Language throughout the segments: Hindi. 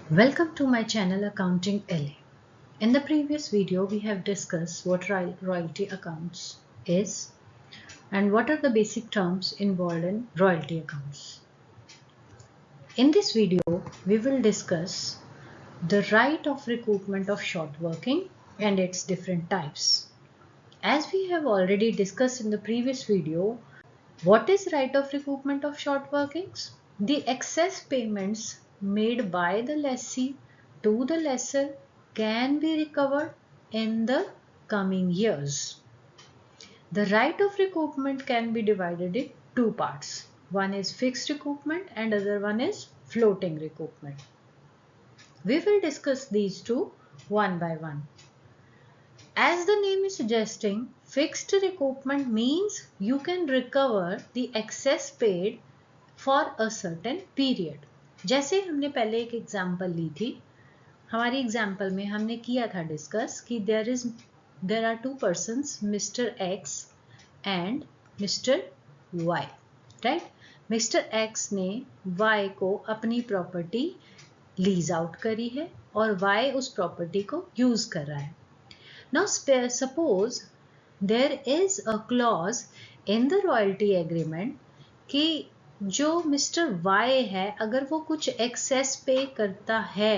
Welcome to my channel Accounting LA. In the previous video, we have discussed what royalty accounts is and what are the basic terms involved in royalty accounts. In this video, we will discuss the right of recoupment of short working and its different types. As we have already discussed in the previous video, what is right of recoupment of short workings? The excess payments made by the lessee to the lessor can be recovered in the coming years. The right of recoupment can be divided in two parts. One is fixed recoupment and other one is floating recoupment. We will discuss these two one by one. As the name is suggesting, fixed recoupment means you can recover the excess paid for a certain period. जैसे हमने पहले एक एग्जाम्पल ली थी, हमारी एग्जाम्पल में हमने किया था डिस्कस कि there are two persons, Mr. X and Mr. Y, right? Mr. X ने Y को अपनी प्रॉपर्टी लीज आउट करी है और Y उस प्रॉपर्टी को यूज कर रहा है. Now suppose there is a clause in the royalty agreement कि जो मिस्टर वाई है अगर वो कुछ एक्सेस पे करता है,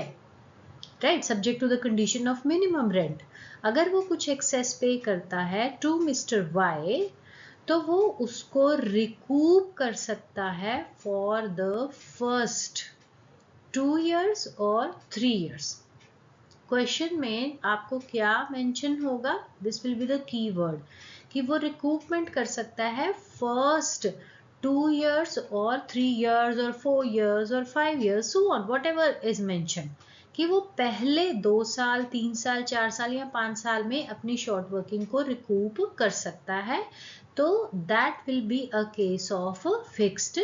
right, subject to the condition of minimum rent, अगर वो कुछ एक्सेस पे करता है टू मिस्टर वाई तो वो उसको रिकूप कर सकता है फॉर द फर्स्ट 2 years और 3 years. क्वेश्चन में आपको क्या मेंशन होगा? This will be the keyword कि वो रिकूपमेंट कर सकता है फर्स्ट 2 years और 3 years और 4 years और 5 years, so on, whatever is mentioned, कि वो पहले 2 साल 3 साल 4 साल या 5 साल में अपनी शॉर्ट वर्किंग को रिकूप कर सकता है. तो that will be a case of fixed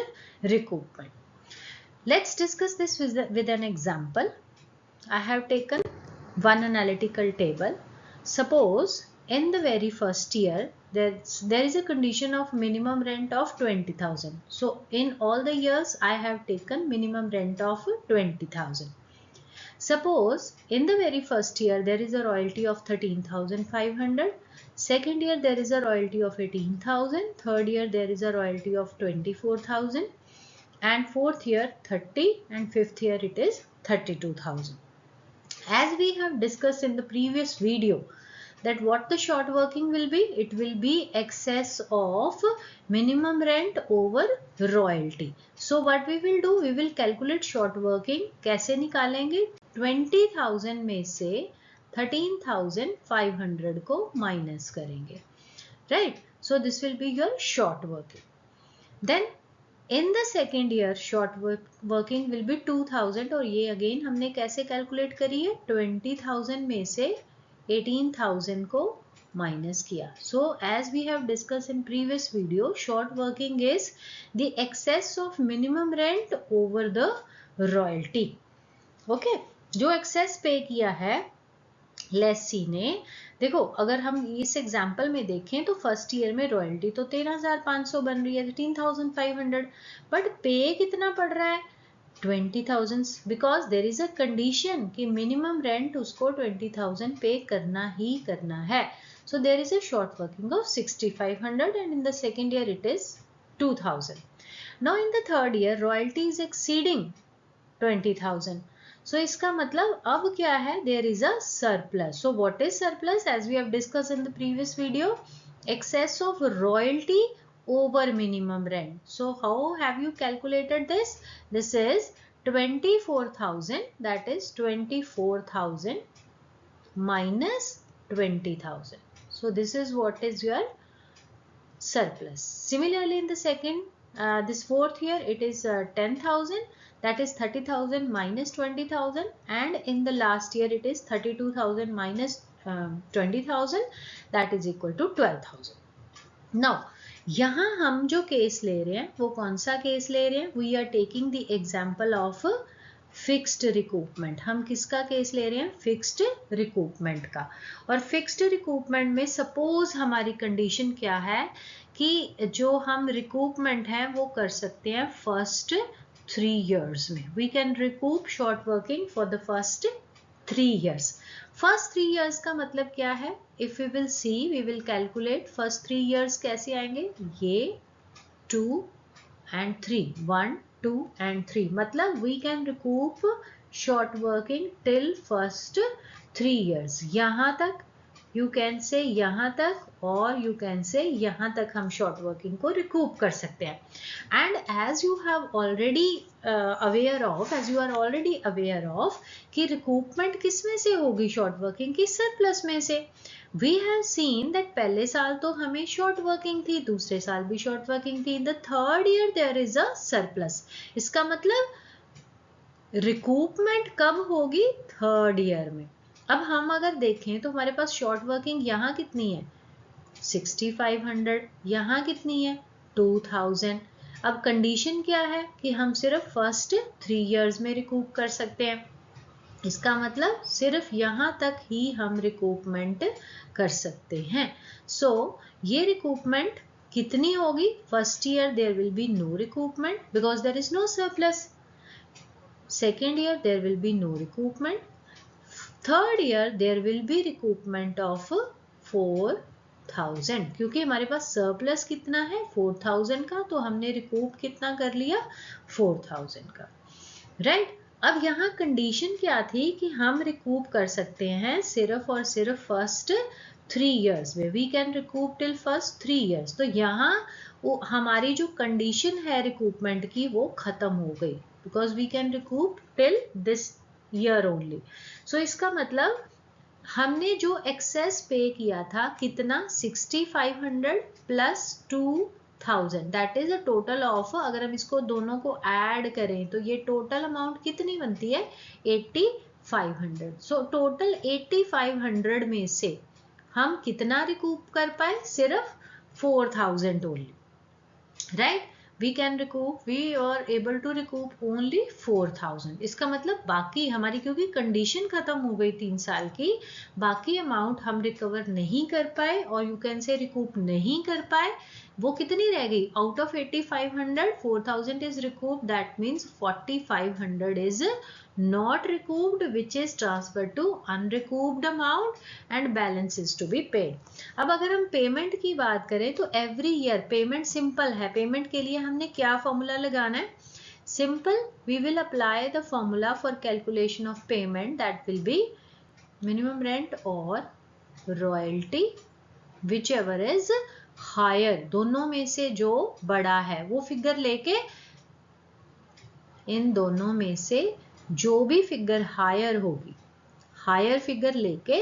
recoupment. Let's discuss this with an example. I have taken one analytical table. Suppose in the very first year there is a condition of minimum rent of 20,000. So in all the years I have taken minimum rent of 20,000. Suppose in the very first year there is a royalty of 13,500. Second year there is a royalty of 18,000. Third year there is a royalty of 24,000. And fourth year 30, and fifth year it is 32,000. As we have discussed in the previous video that what the short working will be, it will be excess of minimum rent over royalty. So what we will do, we will calculate short working. कैसे निकालेंगे? 20,000 में से 13,500 को माइनस करेंगे, right? So this will be your short working. Then in the second year short working will be 2,000 और ये अगेन हमने कैसे कैलकुलेट करी है? 20,000 में से 18,000 को माइनस किया. So as we have discussed in previous video, short working is the excess of minimum rent over the royalty. Okay, जो एक्सेस पे किया है लेसी ने, देखो अगर हम इस एग्जाम्पल में देखें तो फर्स्ट ईयर में रॉयल्टी तो 13,500 बन रही है, 13,500, बट पे कितना पड़ रहा है? 20,000, because there is a condition कि मिनिमम रेंट उसको 20,000 पे करना ही करना है. So there is a short working of 6,500 and in the second year it is 2,000. Now in the third year royalty is exceeding 20,000. So इसका मतलब अब क्या है? There is a surplus. So what is surplus? As we have discussed in the previous video, excess of royalty over minimum rent. So how have you calculated this? This is 24,000, that is 24,000 minus 20,000. So this is what is your surplus. Similarly in the second, this fourth year it is 10,000, that is 30,000 minus 20,000, and in the last year it is 32,000 minus 20,000, that is equal to 12,000. Now यहाँ हम जो केस ले रहे हैं वो कौन सा केस ले रहे हैं? We are taking the example of fixed recoupment. हम किसका केस ले रहे हैं? फिक्स्ड रिकूपमेंट का. और फिक्स्ड रिकूपमेंट में सपोज हमारी कंडीशन क्या है कि जो हम रिकूपमेंट है वो कर सकते हैं फर्स्ट 3 years में. We can recoup short working for the first 3 years. First 3 years का मतलब क्या है? If we will see, we will calculate first 3 years कैसे आएंगे? ये 2 and 3, 1, 2 and 3. मतलब we can recoup short working till first 3 years. यहाँ तक you can say यहाँ तक और you can say यहाँ तक हम short working को recoup कर सकते हैं. And as you have already as you are already aware of कि recoupment किस में से होगी short working की? surplus में से. We have seen that पहले साल तो हमें short working थी, दूसरे साल भी short working थी. In the third year there is a surplus. इसका मतलब recoupment कब होगी? थर्ड ईयर में. अब हम अगर देखें तो हमारे पास शॉर्ट वर्किंग यहाँ कितनी है? 6500. यहाँ कितनी है? 2000. अब कंडीशन क्या है कि हम सिर्फ फर्स्ट 3 इयर्स में रिकूप कर सकते हैं. इसका मतलब सिर्फ यहाँ तक ही हम रिकूपमेंट कर सकते हैं. सो ये रिकूपमेंट कितनी होगी? First year there will be no recoupment because there is no surplus. Second year there will be no recoupment. Third year there will be recoupment of 4000 क्योंकि हमारे पास सरप्लस कितना है? 4000 का. तो हमने रिकूप कितना कर लिया? 4000 का. राइट. अब यहाँ कंडीशन क्या थी कि हम रिकूप कर सकते हैं सिर्फ और सिर्फ फर्स्ट 3 इयर्स में. We can recoup till first 3 years. तो यहाँ हमारी जो कंडीशन है रिकूपमेंट की वो खत्म हो गई because we can recoup till this year only. So इसका मतलब हमने जो एक्सेस पे किया था कितना? 6500 plus 2000. That is a total of, अगर हम इसको दोनों को ऐड करें तो ये टोटल अमाउंट कितनी बनती है? 8500. सो टोटल 8500 में से हम कितना रिकूप कर पाए? सिर्फ 4000 only. Right. we can recoup, we are able to recoup only 4000. इसका मतलब बाकी हमारी, क्योंकि कंडीशन खत्म हो गई 3 साल की, बाकी अमाउंट हम रिकवर नहीं कर पाए और यू कैन से रिकूप नहीं कर पाए. वो कितनी रह गई? Out of 8500 4000 is recoup. That means 4500 is not recouped which is transferred to unrecouped amount and balance is to be paid. अब अगर हम पेमेंट की बात करें तो एवरी ईयर पेमेंट सिंपल है. पेमेंट के लिए हमने क्या फॉर्मूला लगाना है? Simple. We will apply the formula for calculation of payment that will be minimum rent और royalty whichever is higher. दोनों में से जो बड़ा है वो फिगर लेके, इन दोनों में से जो भी फिगर हायर होगी, हायर फिगर लेके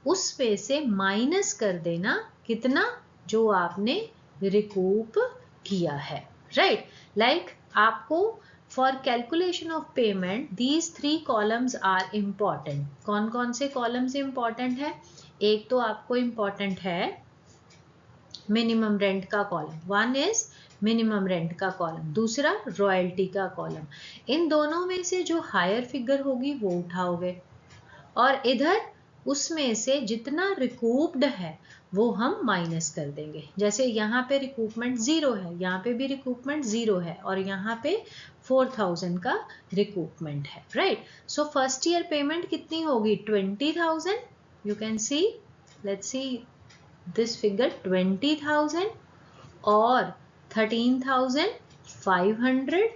उसमें से माइनस कर देना कितना? जो आपने रिकूप किया है. राइट. लाइक आपको for calculation of payment these 3 columns are important. कौन कौन से कॉलम्स इम्पॉर्टेंट है? एक तो आपको इम्पॉर्टेंट है मिनिमम रेंट का column. One is minimum rent का कॉलम, दूसरा रॉयल्टी का कॉलम. इन दोनों में से जो हायर फिगर होगी वो उठाओगे और इधर उसमें से जितना रिकूप्ड है वो हम माइनस कर देंगे. जैसे यहाँ पे रिकूपमेंट 0 है, यहाँ पे भी रिकूपमेंट 0 है और यहाँ पे 4000 का रिकूपमेंट है. Right. So first year payment कितनी होगी? 20000. You can C, let's see this figure, 20000 और 13500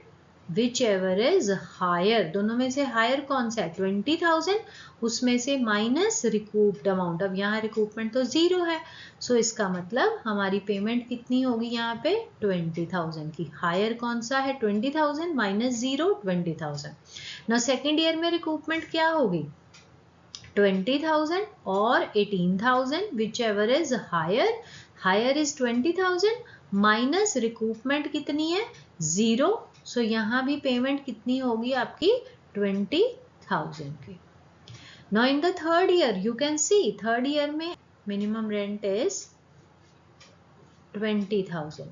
विच एवर इज हायर. दोनों में से हायर कौन सा है? 20000. उसमें से माइनस रिकूप्ड अमाउंट. अब यहाँ रिकूपमेंट तो 0 है. सो इसका मतलब हमारी पेमेंट कितनी होगी यहाँ पे? 20000 की. हायर कौन सा है? 20000 माइनस 0 20000. ना सेकेंड ईयर में रिकूपमेंट क्या होगी? 20000 और 18000 whichever is higher. Higher is 20000 minus recoupment कितनी है? 0. सो यहाँ भी पेमेंट कितनी होगी आपकी? 20000 की. Now in the third year you can see, third year में minimum rent is 20000.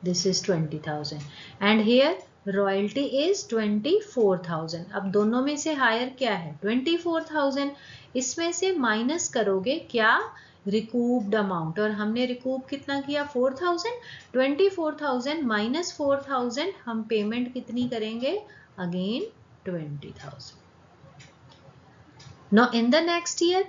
This is 20000 and here royalty is 24000. अब दोनों में से हायर क्या है? 24000. इसमें से माइनस करोगे क्या? रिकूप्ड अमाउंट, और हमने रिकूप कितना किया 4000, 24,000 माइनस 4000 हम पेमेंट कितनी करेंगे again 20,000. Now in the next year,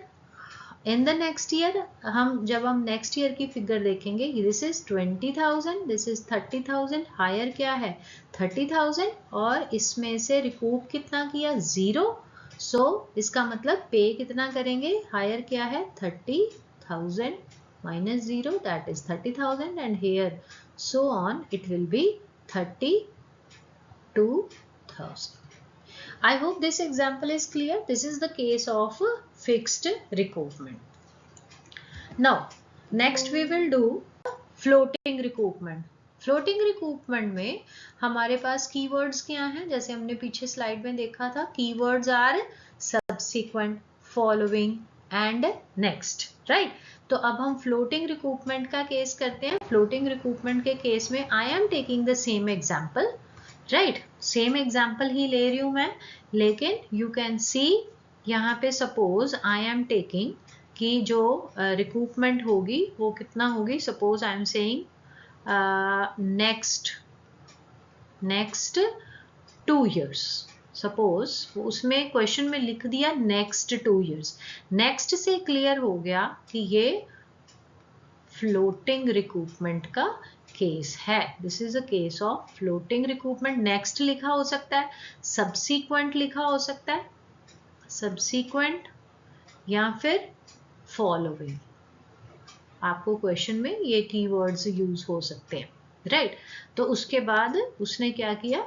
जब हम नेक्स्ट ईयर की फिगर देखेंगे, this is 20,000, this is 30,000, higher क्या है 30,000 और इसमें से रिकूप कितना किया 0. सो इसका मतलब पे कितना करेंगे, हायर क्या है 30,000 minus 0 that is 30,000 and here so on it will be 32,000. I hope this example is clear. This is the case of fixed recoupment. Now, next we will do floating recoupment. Floating recoupment में हमारे पास keywords क्या हैं, जैसे हमने पीछे स्लाइड में देखा था. Keywords are subsequent, following and next, right? तो अब हम floating recoupment का केस करते हैं. Floating recoupment के केस में I am taking the same example. Right, same example ही ले रही हूं मैं, लेकिन यू कैन सी यहाँ पे सपोज आई एम टेकिंग कि जो रिकूपमेंट होगी वो कितना होगी, suppose I am saying next 2 years. Suppose उसमें क्वेश्चन में लिख दिया नेक्स्ट 2 years. नेक्स्ट से क्लियर हो गया कि ये फ्लोटिंग रिकूपमेंट का केस है. This is a case of floating recoupment. Next लिखा हो सकता है, सब्सीक्वेंट लिखा हो सकता है, सब्सीक्वेंट या फिर फॉलोइंग. आपको क्वेश्चन में ये कीवर्ड्स यूज हो सकते हैं, राइट? तो उसके बाद उसने क्या किया,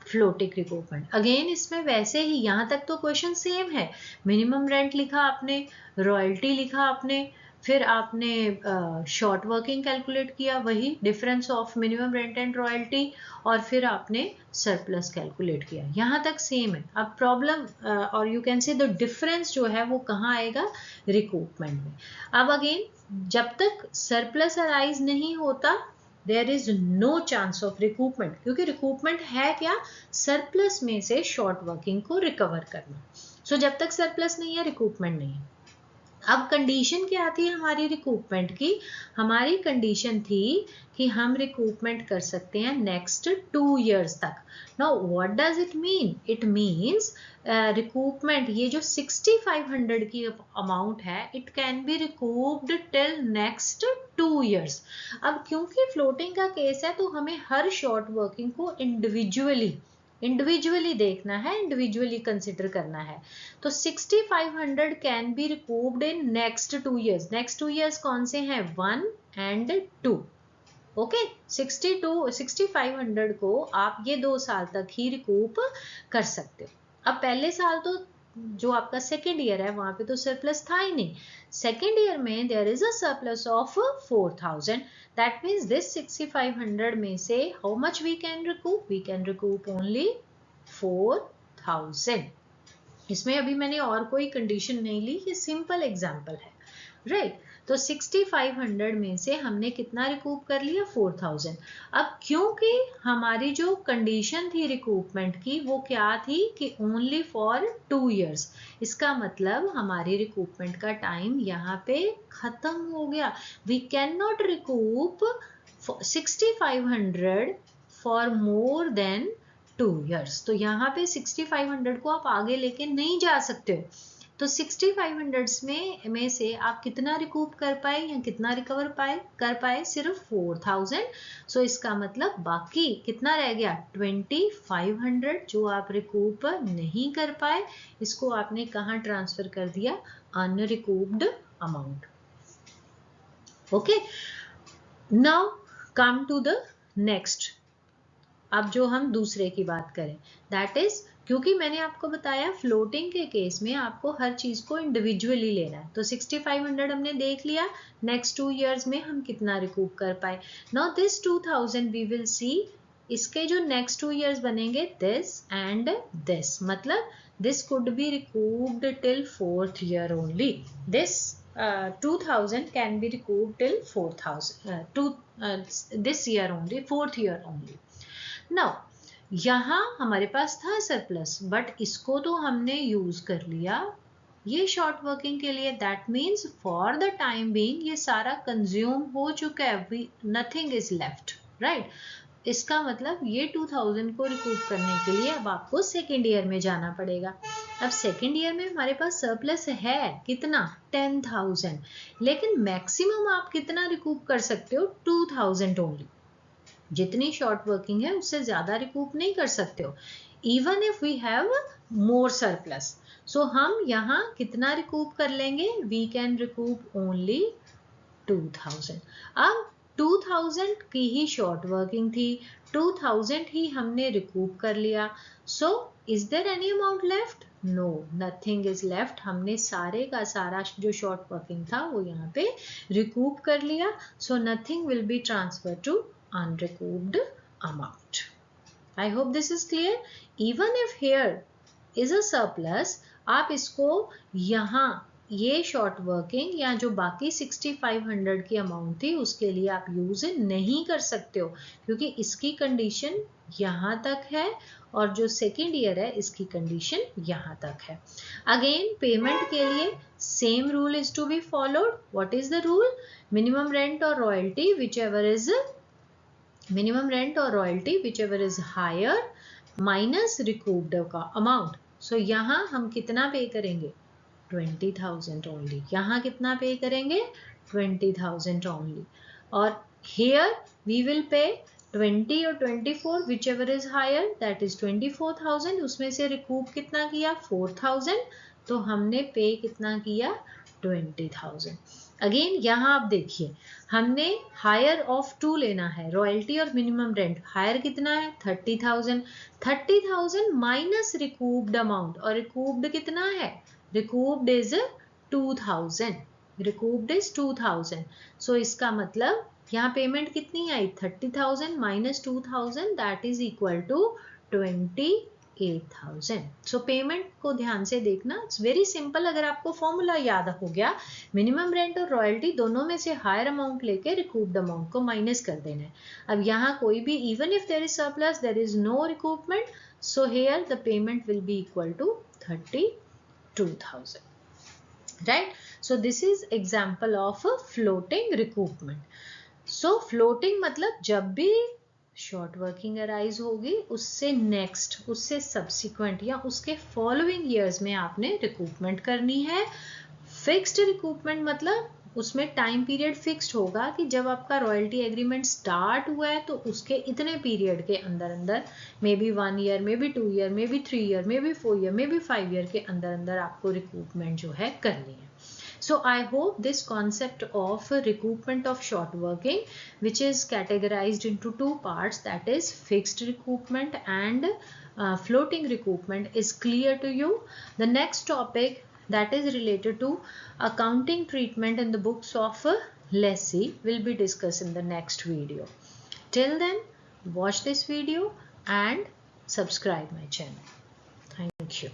फ्लोटिंग रिकूपमेंट. अगेन इसमें वैसे ही यहाँ तक तो क्वेश्चन सेम है. मिनिमम रेंट लिखा आपने, रॉयल्टी लिखा आपने, फिर आपने शॉर्ट वर्किंग कैलकुलेट किया, वही difference of minimum rent and royalty, और फिर आपने सरप्लस कैलकुलेट किया. यहाँ तक सेम है. अब प्रॉब्लम और you can say the difference जो है वो कहाँ आएगा, रिकूपमेंट में. अब अगेन जब तक सरप्लस अराइज नहीं होता there is no chance of recoupment, क्योंकि रिकूपमेंट है क्या, सरप्लस में से शॉर्ट वर्किंग को रिकवर करना. सो जब तक सरप्लस नहीं है रिकूपमेंट नहीं है. अब कंडीशन क्या थी हमारी रिकूपमेंट की, हमारी कंडीशन थी कि हम रिकूपमेंट कर सकते हैं नेक्स्ट 2 years तक. Now what does it mean, it means recoupment, ये जो 6500 की अमाउंट है it can be recouped till next 2 years. अब क्योंकि फ्लोटिंग का केस है तो हमें हर शॉर्ट वर्किंग को इंडिविजुअली देखना है, इंडिविजुअली कंसिडर करना है. तो 6500 can be recouped in next 2 years. Next 2 years कौन से हैं, 1 and 2. ओके, 6500 को आप ये 2 साल तक ही रिकूप कर सकते हो. अब पहले साल तो जो आपका सेकेंड ईयर है वहां पे तो सरप्लस था ही नहीं. सेकेंड ईयर में there is a surplus of 4000. That means this 6500 में से how much we can recoup only 4000. इसमें अभी मैंने और कोई कंडीशन नहीं ली, ये सिंपल एग्जांपल है, राइट? तो 6500 में से हमने कितना रिकूप कर लिया, 4000. अब क्योंकि हमारी जो कंडीशन थी रिकूपमेंट की वो क्या थी कि ओनली फॉर 2 years, इसका मतलब हमारी रिकूपमेंट का टाइम यहाँ पे खत्म हो गया. We can not recoup 6500 for more than 2 years. तो यहाँ पे 6500 को आप आगे लेके नहीं जा सकते हो. तो 6500 में से आप कितना रिकूप कर पाए या कितना रिकवर कर पाए, सिर्फ 4000. सो इसका मतलब बाकी कितना रह गया, 2500 जो आप रिकूप नहीं कर पाए, इसको आपने कहाँ ट्रांसफर कर दिया, unrecouped amount. Okay, now come to the next. अब जो हम दूसरे की बात करें, दैट इज, क्योंकि मैंने आपको बताया फ्लोटिंग के केस में आपको हर चीज को इंडिविजुअली लेना है. तो 6500 हमने देख लिया, नेक्स्ट 2 years में हम कितना रिकूप कर पाए. Now this 2000 we will see, इसके जो नेक्स्ट 2 years बनेंगे दिस एंड दिस, मतलब this could be recouped till 4th year only. This 2000 can be recouped till 4000 this year only, 4th year only. Now यहाँ हमारे पास था सरप्लस, बट इसको तो हमने यूज कर लिया ये शॉर्ट वर्किंग के लिए that means for the time being ये सारा कंज्यूम हो चुका है, नथिंग इज लेफ्ट, राइट। इसका मतलब ये 2000 को रिकूप करने के लिए अब आपको सेकेंड ईयर में जाना पड़ेगा। अब सेकेंड ईयर में हमारे पास सरप्लस है कितना, 10,000, लेकिन मैक्सिमम आप कितना रिकूप कर सकते हो, 2000 ओनली। जितनी शॉर्ट वर्किंग है उससे ज्यादा रिकूप नहीं कर सकते हो, even if we have more surplus. So हम यहाँ कितना रिकूप कर लेंगे, वी कैन रिकूप ओनली 2000। अब 2000 की ही शॉर्ट वर्किंग थी, 2000 ही हमने रिकूप कर लिया। So is there any amount left, no, nothing is left. हमने सारे का सारा जो शॉर्ट वर्किंग था वो यहाँ पे रिकूप कर लिया। So nothing will be transfer to unrecouped amount. I hope this is clear. Even if here is a surplus, आप इसको यहाँ ये शॉर्ट वर्किंग या जो बाकी 6500 की अमाउंट थी उसके लिए आप यूज नहीं कर सकते हो, क्योंकि इसकी कंडीशन यहाँ तक है और जो सेकेंड ईयर है इसकी कंडीशन यहाँ तक है। अगेन पेमेंट के लिए same rule is to be followed. What is the rule, minimum rent और royalty whichever is minimum rent or royalty whichever is higher minus recouped का amount। so यहाँ हम कितना पे करेंगे, 20,000 only। यहाँ कितना पे करेंगे, 20,000 only। और here we will pay 20 और 24 whichever is higher that is 24,000। उसमें से recoup कितना किया, 4,000। तो हमने पे कितना किया, 20,000। अगेन यहाँ आप देखिए हमने हायर ऑफ 2 लेना है, रॉयल्टी और मिनिमम रेंट। हायर कितना है, 30,000। 30,000 माइनस रिकूप्ड अमाउंट, और रिकूप्ड कितना है, recouped is 2000। Recouped is 2000। So इसका मतलब यहाँ पेमेंट कितनी आई, 30,000 minus 2000 that is equal to 28,000। So payment को ध्यान से देखना, इट्स वेरी सिंपल। अगर आपको फॉर्मूला याद हो गया, मिनिमम रेंट और रॉयल्टी दोनों में से हायर अमाउंट लेके रिकूप्ड अमाउंट को माइनस कर देना है। अब यहाँ कोई भी, even if there is surplus there is no recoupment, so here the payment will be equal to 32,000, right. So this is example of floating recoupment. So floating मतलब जब भी शॉर्ट वर्किंग अराइज होगी उससे नेक्स्ट, उससे सब्सिक्वेंट या उसके फॉलोइंग ईयर्स में आपने रिकूपमेंट करनी है। फिक्स्ड रिकूपमेंट मतलब उसमें टाइम पीरियड फिक्स्ड होगा कि जब आपका रॉयल्टी एग्रीमेंट स्टार्ट हुआ है तो उसके इतने पीरियड के अंदर अंदर, may be 1 year, may be 2 year, may be 3 year, may be 4 year, may be 5 year के अंदर अंदर आपको रिकूपमेंट जो है करनी है। So I hope this concept of recoupment of short working, which is categorized into two parts, that is fixed recoupment and floating recoupment, is clear to you. The next topic that is related to accounting treatment in the books of lessee will be discussed in the next video. Till then, watch this video and subscribe my channel. Thank you.